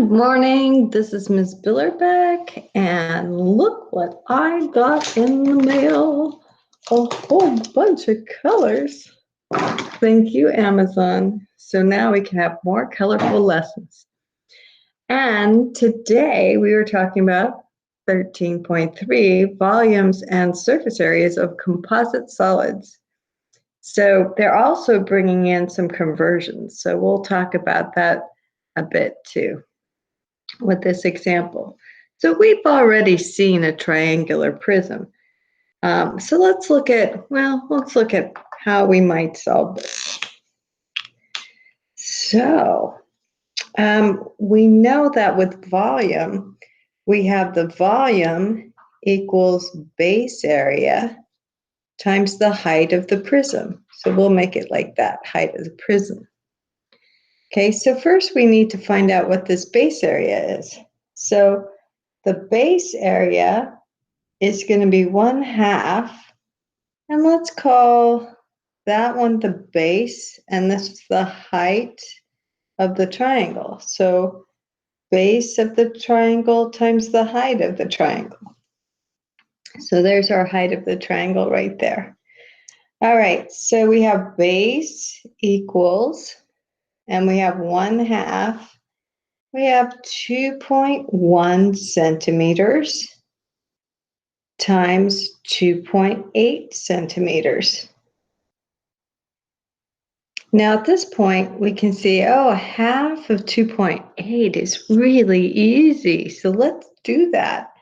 Good morning, this is Ms. Billerbeck, and look what I got in the mail. A whole bunch of colors. Thank you, Amazon. So now we can have more colorful lessons. And today we were talking about 13.3, volumes and surface areas of composite solids. So they're also bringing in some conversions. So we'll talk about that a bit too with this example. So we've already seen a triangular prism. So let's look at how we might solve this. So we know that with volume, we have the volume equals base area times the height of the prism. So we'll make it like that, height of the prism. Okay, so first we need to find out what this base area is. So the base area is going to be 1/2, and let's call that one the base, and this is the height of the triangle. So base of the triangle times the height of the triangle. So there's our height of the triangle right there. All right, so we have base equals, and we have 1/2. We have 2.1 centimeters times 2.8 centimeters. Now at this point, we can see, oh, 1/2 of 2.8 is really easy. So let's do that.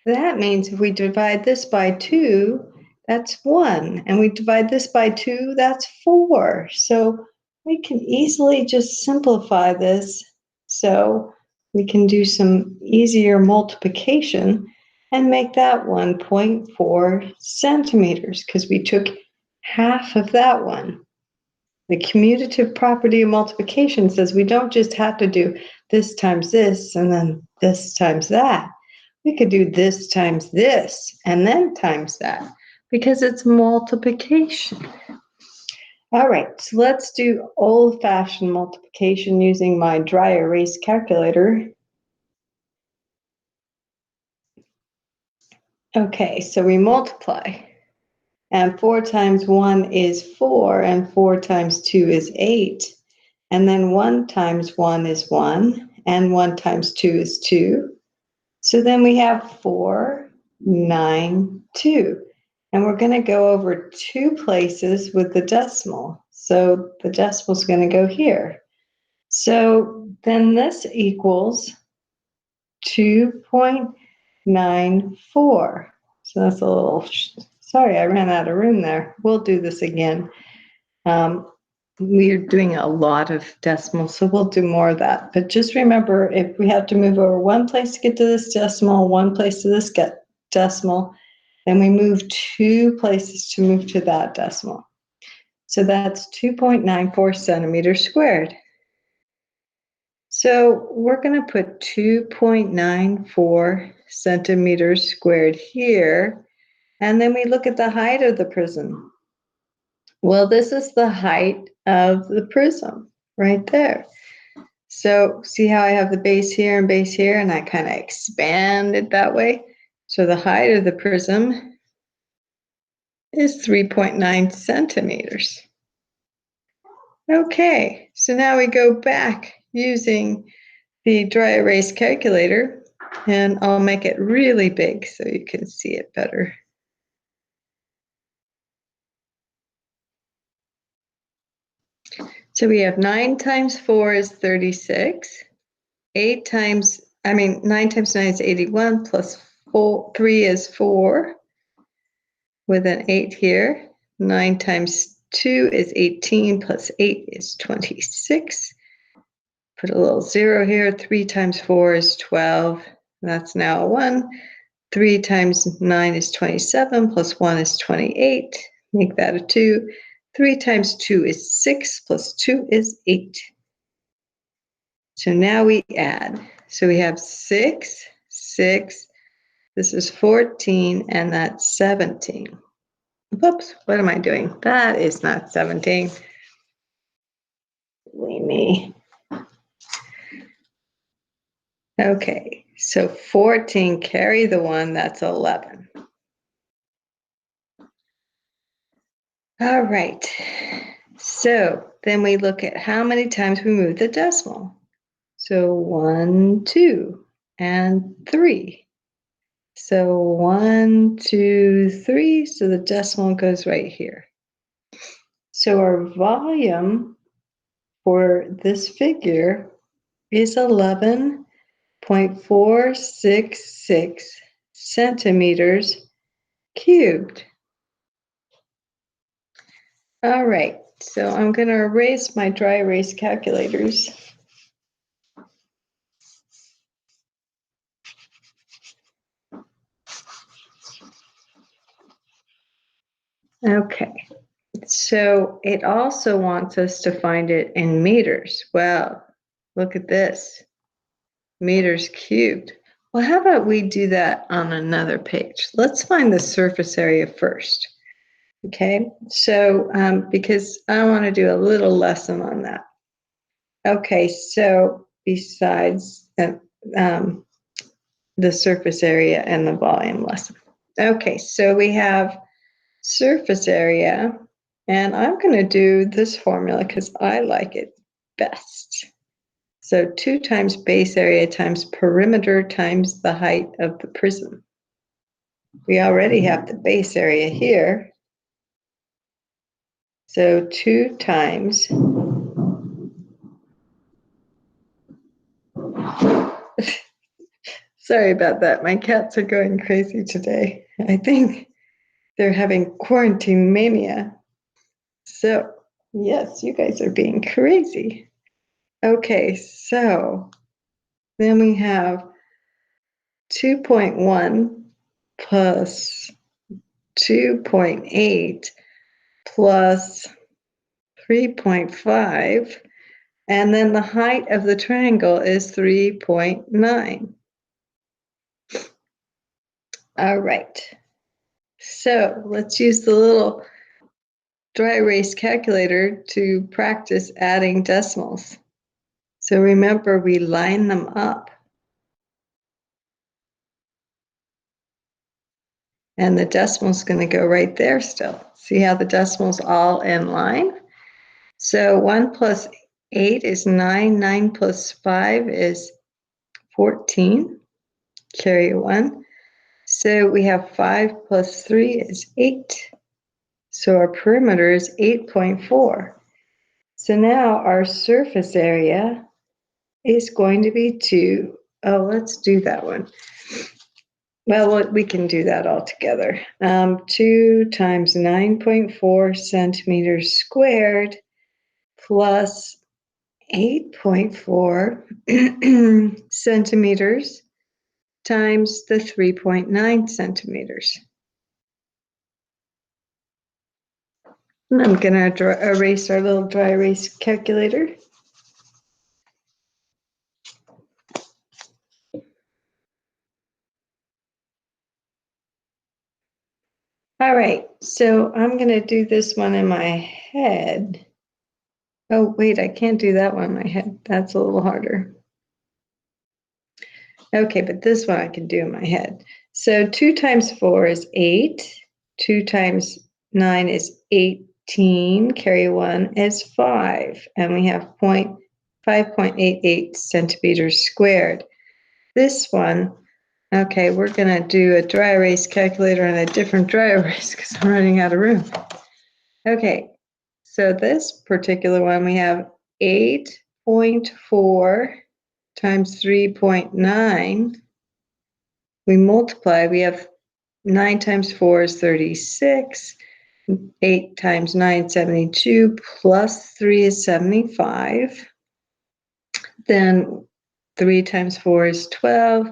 That means if we divide this by 2, that's 1. And we divide this by 2, that's 4. So we can easily just simplify this. So we can do some easier multiplication and make that 1.4 centimeters because we took 1/2 of that one. The commutative property of multiplication says we don't just have to do this times this and then this times that. We could do this times this and then times that because it's multiplication. All right, so let's do old-fashioned multiplication using my dry erase calculator. Okay, so we multiply, and 4 times 1 is 4, and 4 times 2 is 8, and then 1 times 1 is 1, and 1 times 2 is 2. So then we have 4, 9, 2. And we're going to go over 2 places with the decimal. So the decimal is going to go here. So then this equals 2.94. So that's a little, sorry, I ran out of room there. We'll do this again. We're doing a lot of decimals, so we'll do more of that. But just remember, if we have to move over one place to get to this decimal, one place to this decimal, then we move 2 places to move to that decimal. So that's 2.94 centimeters squared. So we're going to put 2.94 centimeters squared here, and then we look at the height of the prism. Well, this is the height of the prism right there. So see how I have the base here, and I kind of expand it that way. So the height of the prism is 3.9 centimeters. Okay, so now we go back using the dry erase calculator, and I'll make it really big so you can see it better. So we have 9 times 4 is 36. 9 times 9 is 81, plus 3 is 4, with an 8 here. 9 times 2 is 18, plus 8 is 26. Put a little 0 here. 3 times 4 is 12. That's now a 1. 3 times 9 is 27, plus 1 is 28. Make that a 2. 3 times 2 is 6, plus 2 is 8. So now we add. So we have 6, 6, this is 14, and that's 17. Whoops, what am I doing? That is not 17. Silly me. Okay, so 14, carry the 1, that's 11. All right, so then we look at how many times we move the decimal. So 1, 2, and 3. So 1, 2, 3, so the decimal goes right here. So our volume for this figure is 11.466 centimeters cubed. All right, so I'm going to erase my dry erase calculators. Okay, so it also wants us to find it in meters. Well, look at this, meters cubed. Well, how about we do that on another page? Let's find the surface area first. Okay, so because I want to do a little lesson on that. Okay, so besides the surface area and the volume lesson. Okay, so we have surface area, and I'm going to do this formula because I like it best. So 2 times base area times perimeter times the height of the prism. We already have the base area here. So 2 times sorry about that. My cats are going crazy today. I think they're having quarantine mania. So, yes, you guys are being crazy. Okay, so then we have 2.1 plus 2.8 plus 3.5, and then the height of the triangle is 3.9. All right, so let's use the little dry erase calculator to practice adding decimals. So remember, we line them up. And the decimal's going to go right there still. See how the decimal's all in line? So 1 plus 8 is 9. 9 plus 5 is 14. Carry a 1. So we have 5 plus 3 is 8. So our perimeter is 8.4. So now our surface area is going to be 2. Oh, let's do that one. Well, we can do that all together. 2 times 9.4 centimeters squared plus 8.4 centimeters times the 3.9 centimeters. And I'm going to erase our little dry erase calculator. All right, so I'm going to do this one in my head. Oh, wait, I can't do that one in my head. That's a little harder. Okay, but this one I can do in my head. So 2 times 4 is 8. 2 times 9 is 18. Carry 1 is 5. And we have 5.88 centimeters squared. This one, okay, we're going to do a dry erase calculator and a different dry erase because I'm running out of room. Okay, so this particular one, we have 8.4 times 3.9. We multiply, we have 9 times 4 is 36. 8 times 9, 72, plus 3 is 75. Then 3 times 4 is 12.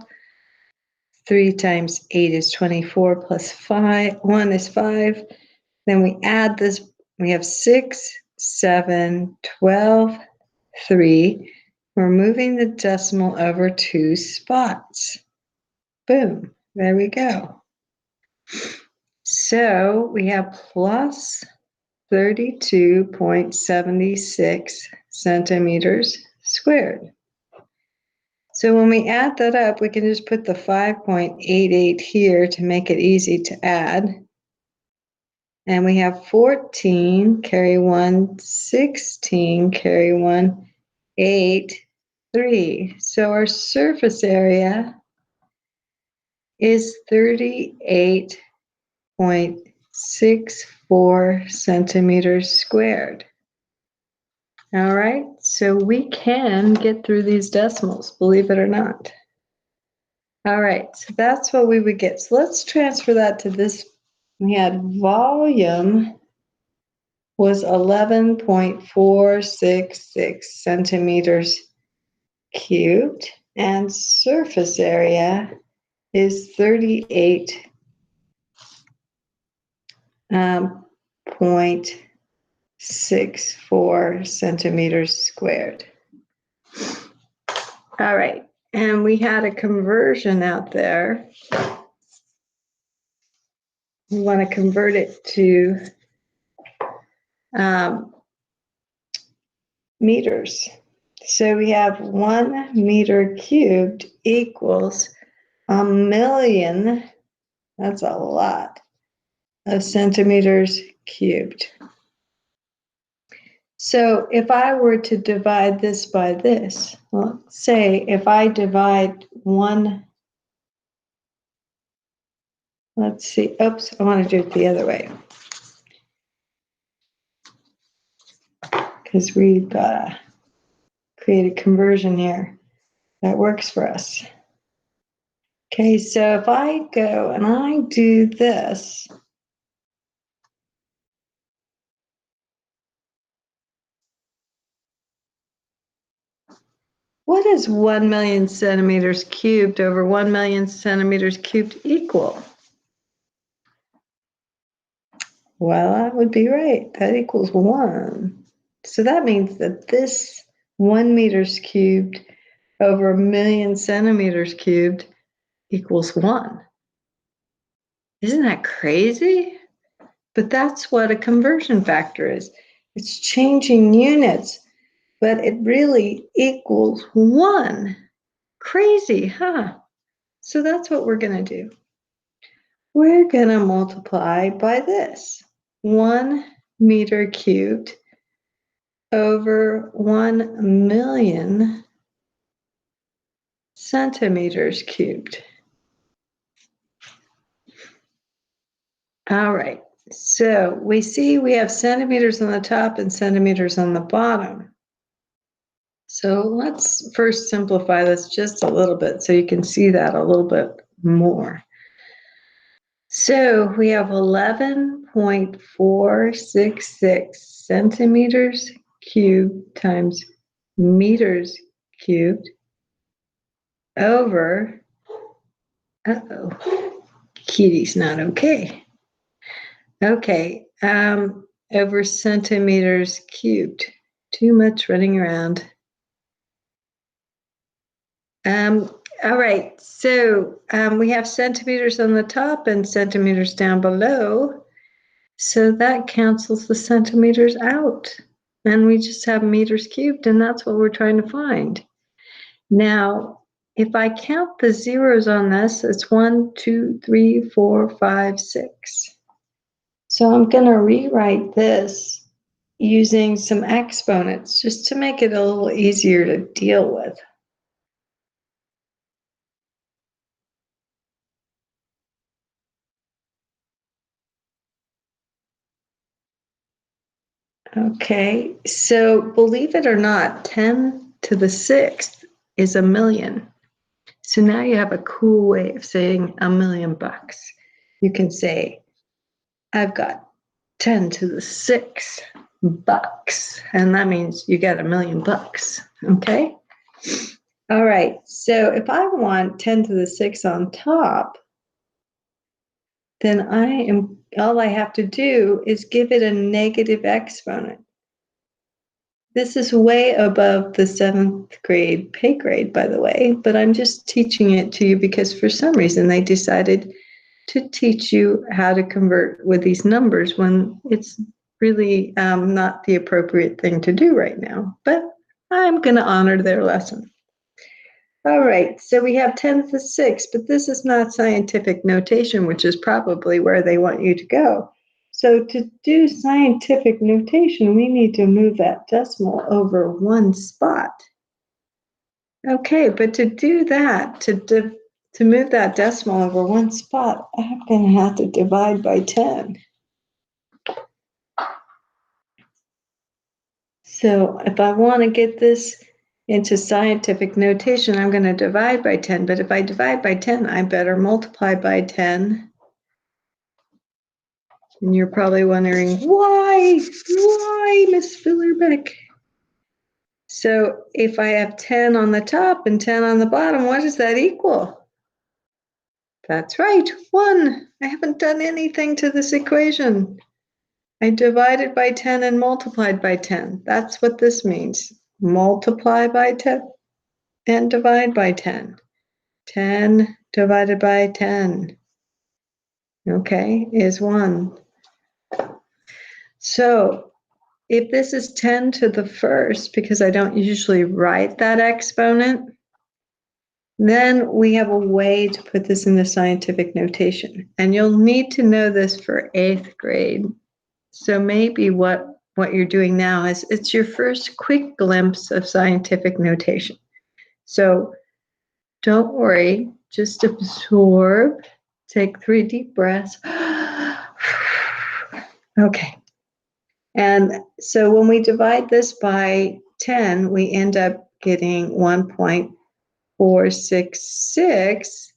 3 times 8 is 24, plus 1 is 5. Then we add this, we have 6, 7, 12, 3. We're moving the decimal over 2 spots. Boom, there we go. So we have plus 32.76 centimeters squared. So when we add that up, we can just put the 5.88 here to make it easy to add. And we have 14, carry 1, 16, carry 1, 8, 3. So our surface area is 38.64 centimeters squared. All right, so we can get through these decimals, believe it or not. All right, so that's what we would get. So let's transfer that to this. We had volume was 11.466 centimeters cubed, and surface area is 38.64 centimeters squared. All right, and we had a conversion out there. We want to convert it to meters. So we have 1 meter cubed equals 1,000,000, that's a lot, of centimeters cubed. So if I were to divide this by this, well, say if I divide one, let's see, oops, I want to do it the other way. Because we've got to create a conversion here that works for us. Okay, so if I go and I do this, what is 1,000,000 centimeters cubed over 1,000,000 centimeters cubed equal? Well, that would be right. That equals 1. So that means that this 1 meters cubed over 1,000,000 centimeters cubed equals 1. Isn't that crazy? But that's what a conversion factor is. It's changing units, but it really equals 1. Crazy, huh? So that's what we're going to do. We're going to multiply by this. 1 meter cubed over 1,000,000 centimeters cubed. All right, so we see we have centimeters on the top and centimeters on the bottom. So let's first simplify this just a little bit so you can see that a little bit more. So we have 11.466 centimeters cubed times meters cubed over, Kitty's not okay. Okay, over centimeters cubed. Too much running around. All right, so we have centimeters on the top and centimeters down below. So that cancels the centimeters out. And we just have meters cubed, and that's what we're trying to find. Now, if I count the zeros on this, it's 1, 2, 3, 4, 5, 6. So I'm going to rewrite this using some exponents just to make it a little easier to deal with. Okay, so believe it or not, 10 to the 6th is 1,000,000. So now you have a cool way of saying $1,000,000. You can say, I've got 10 to the 6 bucks, and that means you got $1,000,000, okay? All right, so if I want 10 to the 6 on top, then all I have to do is give it a negative exponent. This is way above the 7th grade pay grade, by the way, but I'm just teaching it to you because for some reason they decided to teach you how to convert with these numbers when it's really not the appropriate thing to do right now. But I'm going to honor their lesson. All right, so we have 10 to the 6th, but this is not scientific notation, which is probably where they want you to go. So to do scientific notation, we need to move that decimal over one spot. Okay, but to do that, to move that decimal over one spot, I'm going to have to divide by 10. So if I want to get this into scientific notation, I'm going to divide by 10. But if I divide by 10, I better multiply by 10. And you're probably wondering, why, Miss Fillerbeck? So if I have 10 on the top and 10 on the bottom, what does that equal? That's right, 1. I haven't done anything to this equation. I divided by 10 and multiplied by 10. That's what this means. Multiply by 10 and divide by 10. 10 divided by 10, okay, is 1. So if this is 10 to the 1st, because I don't usually write that exponent, then we have a way to put this in the scientific notation. And you'll need to know this for 8th grade. So maybe what you're doing now is it's your first quick glimpse of scientific notation. So don't worry, just absorb, take 3 deep breaths. Okay. And so when we divide this by 10, we end up getting 1.466.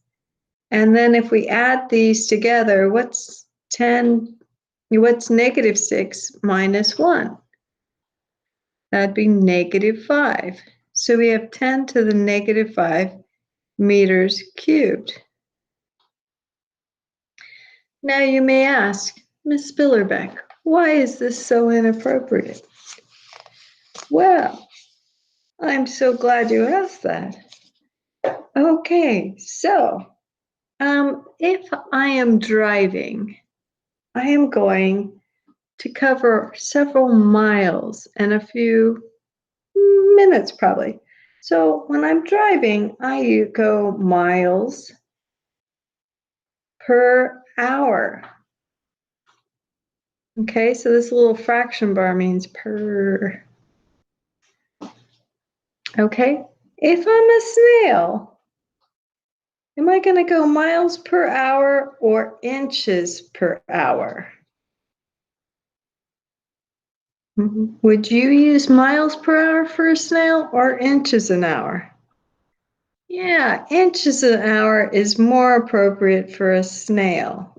And then if we add these together, what's negative 6 minus 1? That'd be negative 5. So we have 10 to the negative 5 meters cubed. Now you may ask, Miss Billerbeck, why is this so inappropriate? Well, I'm so glad you asked that. Okay, so if I am driving, I am going to cover several miles and a few minutes probably. So when I'm driving, I go miles per hour. Okay, so this little fraction bar means per. Okay, if I'm a snail, am I going to go miles per hour or inches per hour? Would you use miles per hour for a snail or inches an hour? Yeah, inches an hour is more appropriate for a snail.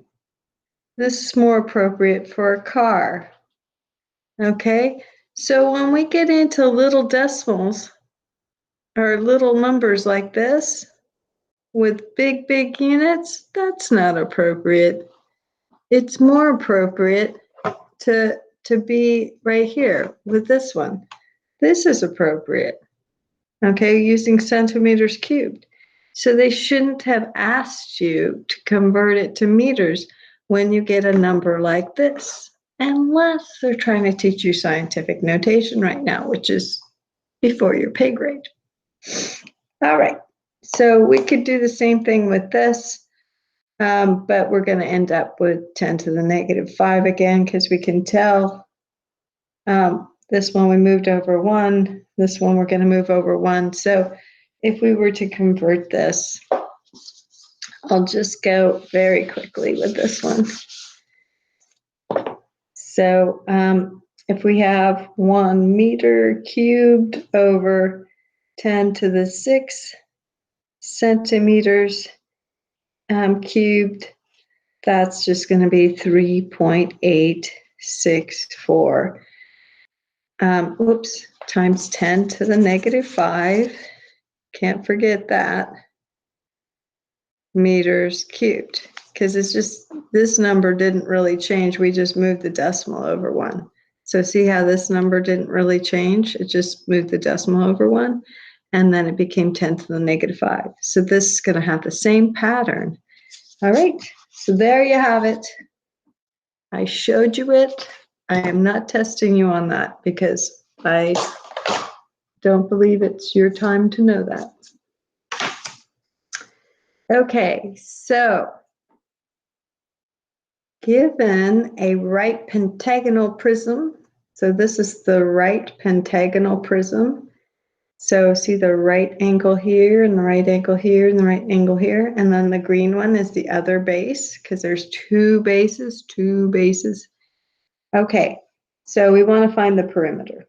This is more appropriate for a car. Okay, so when we get into little decimals or little numbers like this with big units, that's not appropriate. It's more appropriate to be right here with this one. This is appropriate. Okay, using centimeters cubed. So they shouldn't have asked you to convert it to meters when you get a number like this, unless they're trying to teach you scientific notation right now, which is before your pay grade. All right, so we could do the same thing with this, but we're going to end up with 10 to the negative 5 again, because we can tell this one we moved over 1, this one we're going to move over 1. So if we were to convert this, I'll just go very quickly with this one. So if we have 1 meter cubed over 10 to the 6 centimeters cubed, that's just going to be 3.864. Times 10 to the negative 5. Can't forget that. Meters cubed, because it's just, this number didn't really change. We just moved the decimal over 1. So see how this number didn't really change? It just moved the decimal over 1, and then it became 10 to the negative 5. So this is going to have the same pattern. All right, so there you have it. I showed you it. I am not testing you on that because I don't believe it's your time to know that. Okay, so given a right pentagonal prism, so this is the right pentagonal prism. So see the right angle here and the right angle here and the right angle here. And then the green one is the other base because there's two bases. Okay, so we want to find the perimeter.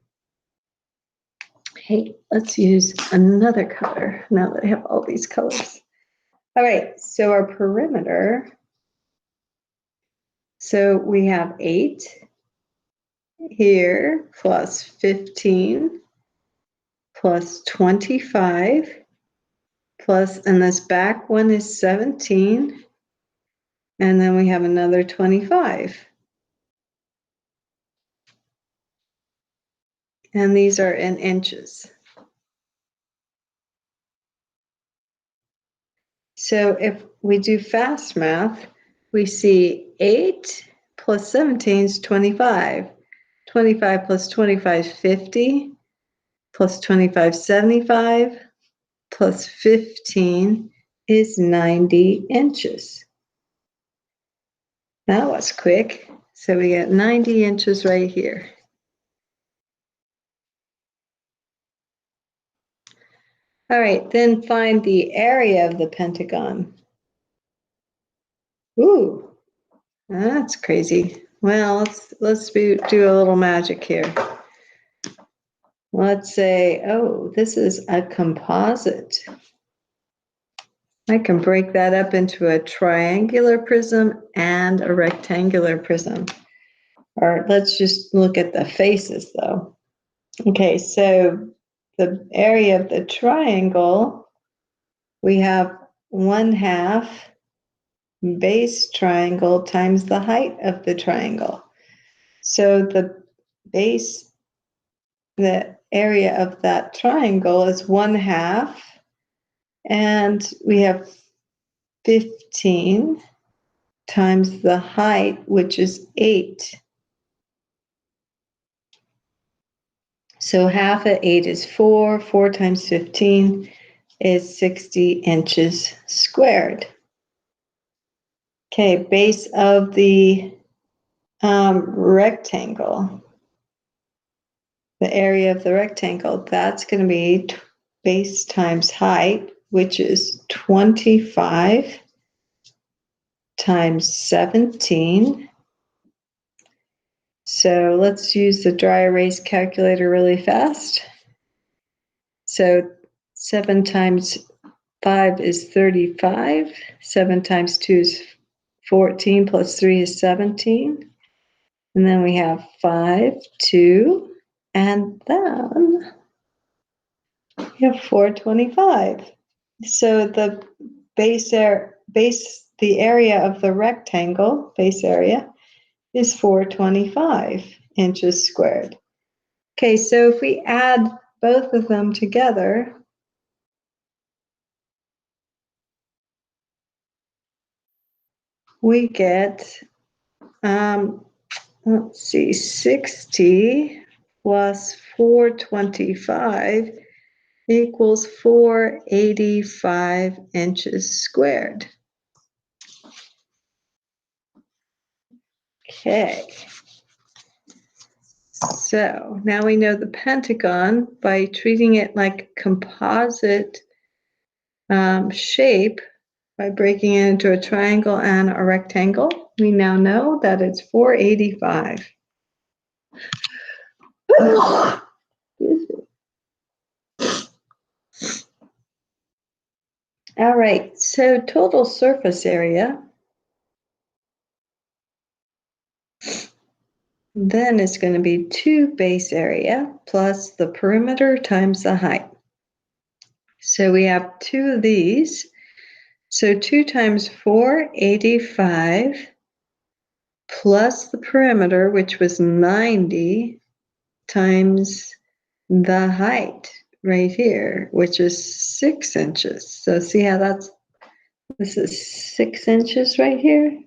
Hey, let's use another color now that I have all these colors. All right, so our perimeter, so we have 8 here plus 15 plus 25 plus, and this back one is 17, and then we have another 25. And these are in inches. So if we do fast math, we see 8 plus 17 is 25. 25 plus 25 is 50, plus 25 is 75, plus 15 is 90 inches. That was quick. So we got 90 inches right here. All right, then find the area of the pentagon. Ooh, that's crazy. Well, let's do a little magic here. Let's say, oh, this is a composite. I can break that up into a triangular prism and a rectangular prism. Or let's just look at the faces though. Okay, so the area of the triangle, we have 1/2 base triangle times the height of the triangle. So the base, the area of that triangle is 1/2, and we have 15 times the height, which is 8. So 1/2 of 8 is 4. 4 times 15 is 60 inches squared. Okay, base of the rectangle, the area of the rectangle, that's going to be base times height, which is 25 times 17. So let's use the dry erase calculator really fast. So 7 times 5 is 35. 7 times 2 is 14, plus 3 is 17. And then we have 5, 2, and then we have 425. So the the area of the rectangle, base area, is 425 inches squared. Okay, so if we add both of them together, we get, let's see, 60 plus 425 equals 485 inches squared. Okay. So now we know the pentagon by treating it like a composite shape by breaking it into a triangle and a rectangle. We now know that it's 485. All right, so total surface area then is going to be 2 base area plus the perimeter times the height. So we have 2 of these. So 2 times 485 plus the perimeter, which was 90, times the height right here, which is 6 inches. So see how this is 6 inches right here?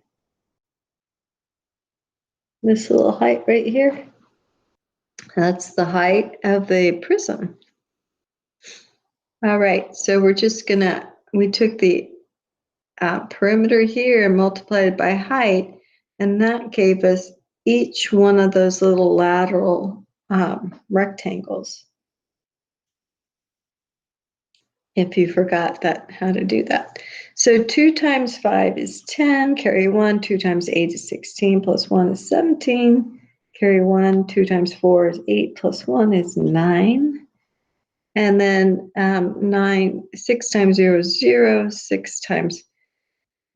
This little height right here? That's the height of the prism. All right, so we're just gonna, we took the perimeter here multiplied by height, and that gave us each one of those little lateral rectangles. If you forgot that, how to do that. So 2 times 5 is 10, carry 1, 2 times 8 is 16, plus 1 is 17, carry 1, 2 times 4 is 8, plus 1 is 9. And then 6 times 0 is 0, 6 times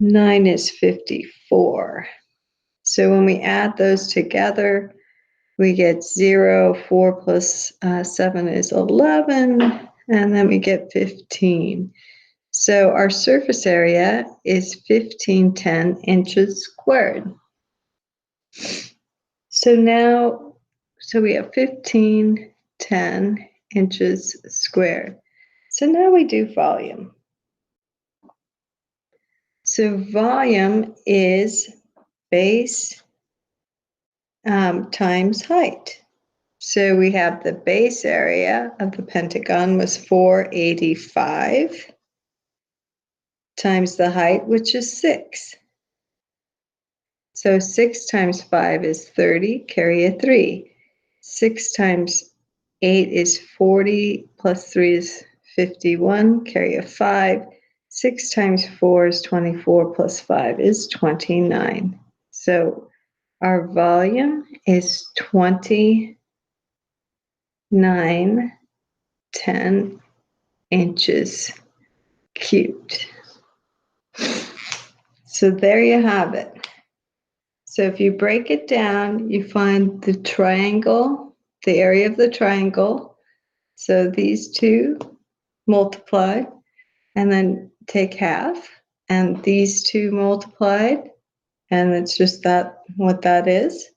9 is 54. So when we add those together, we get 0, 4 plus 7 is 11, and then we get 15. So our surface area is 1510 inches squared. So now, we have 1510 inches squared. So now we do volume. So volume is base times height. So we have the base area of the pentagon was 485 times the height, which is 6. So 6 times 5 is 30, carry a 3. 6 times 8 is 40, plus 3 is 51, carry a 5. 6 times 4 is 24, plus 5 is 29. So our volume is 2910 inches cubed. So there you have it. So if you break it down, you find the triangle, the area of the triangle. So these two multiplied, and then take half, and these two multiplied, and it's just that what that is.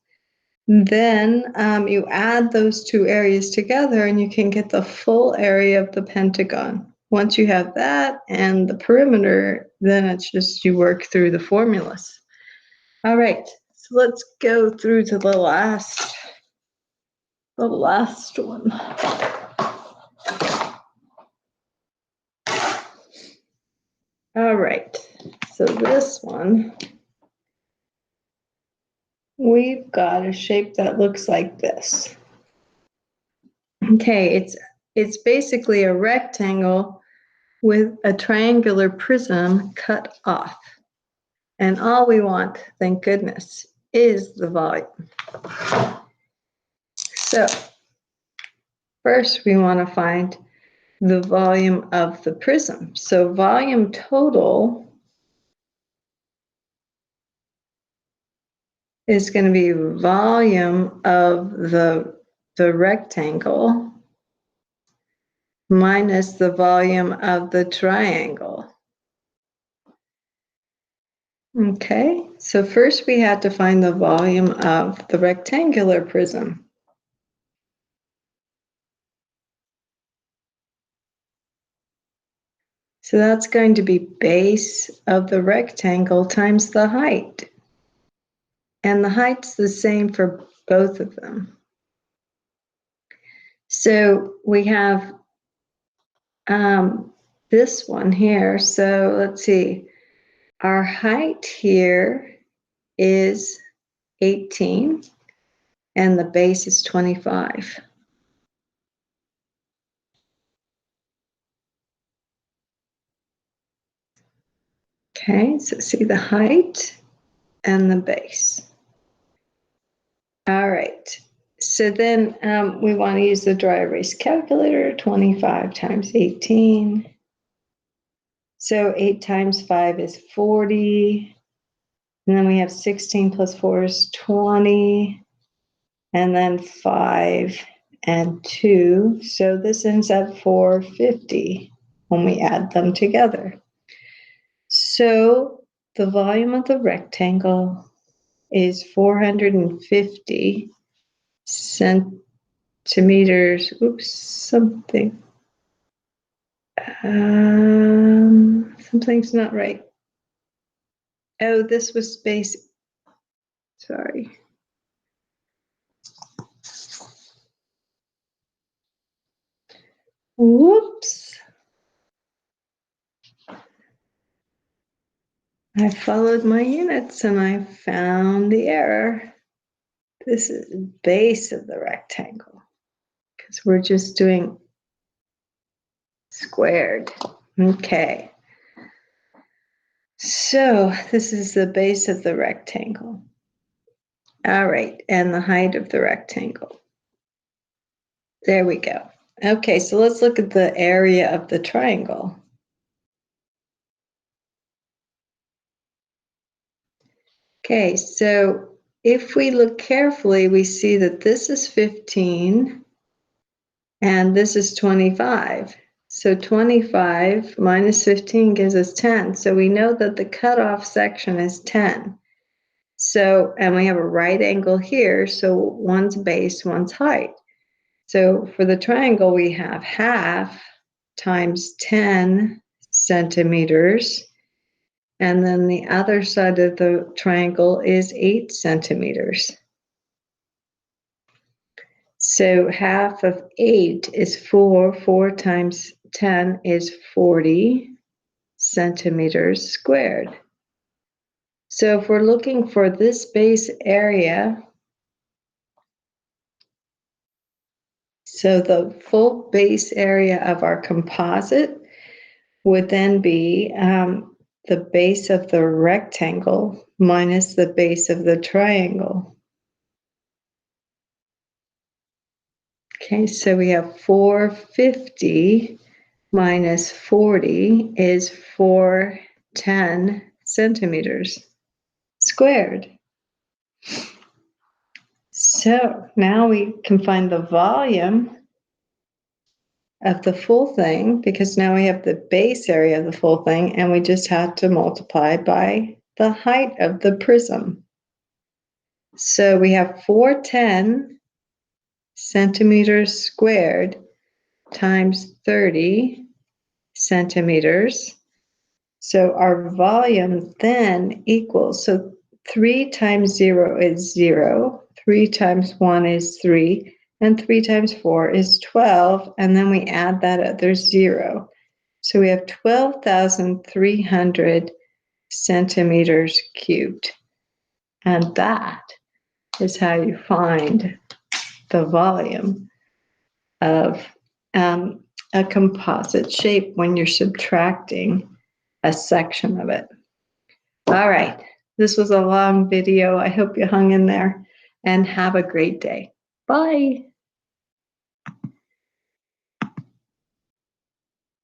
Then you add those two areas together, and you can get the full area of the pentagon. Once you have that and the perimeter, then it's just you work through the formulas. All right, so let's go through to the last one. All right, so this one, we've got a shape that looks like this. Okay, it's basically a rectangle with a triangular prism cut off. And all we want, thank goodness, is the volume. So first we want to find the volume of the prism. So volume total is going to be volume of the rectangle minus the volume of the triangle. Okay, so first we had to find the volume of the rectangular prism. So that's going to be base of the rectangle times the height. And the height's the same for both of them. So we have this one here. So let's see. Our height here is 18 and the base is 25. Okay, so see the height and the base. All right, so then we want to use the dry erase calculator, 25 times 18. So 8 times 5 is 40. And then we have 16 plus 4 is 20. And then 5 and 2. So this ends at 450 when we add them together. So the volume of the rectangle is 450 centimeters. Oops, something's not right. Oh, this was space. Sorry. Whoops. I followed my units and I found the error. This is the base of the rectangle because we're just doing squared. Okay. So this is the base of the rectangle. All right, and the height of the rectangle. There we go. Okay, so let's look at the area of the triangle. Okay, so if we look carefully, we see that this is 15 and this is 25. So 25 minus 15 gives us 10. So we know that the cutoff section is 10. So, and we have a right angle here, so one's base, one's height. So for the triangle, we have half times 10 centimeters. And then the other side of the triangle is 8 centimeters. So half of 8 is 4. 4 times 10 is 40 centimeters squared. So if we're looking for this base area, so the full base area of our composite would then be the base of the rectangle minus the base of the triangle. Okay, so we have 450 minus 40 is 410 centimeters squared. So now we can find the volume of the full thing because now we have the base area of the full thing and we just have to multiply by the height of the prism. So we have 410 centimeters squared times 30 centimeters. So our volume then equals, so 3 times 0 is 0, 3 times 1 is 3, and 3 times 4 is 12, and then we add that other 0. So we have 12,300 centimeters cubed. And that is how you find the volume of a composite shape when you're subtracting a section of it. All right, this was a long video. I hope you hung in there and have a great day. Bye.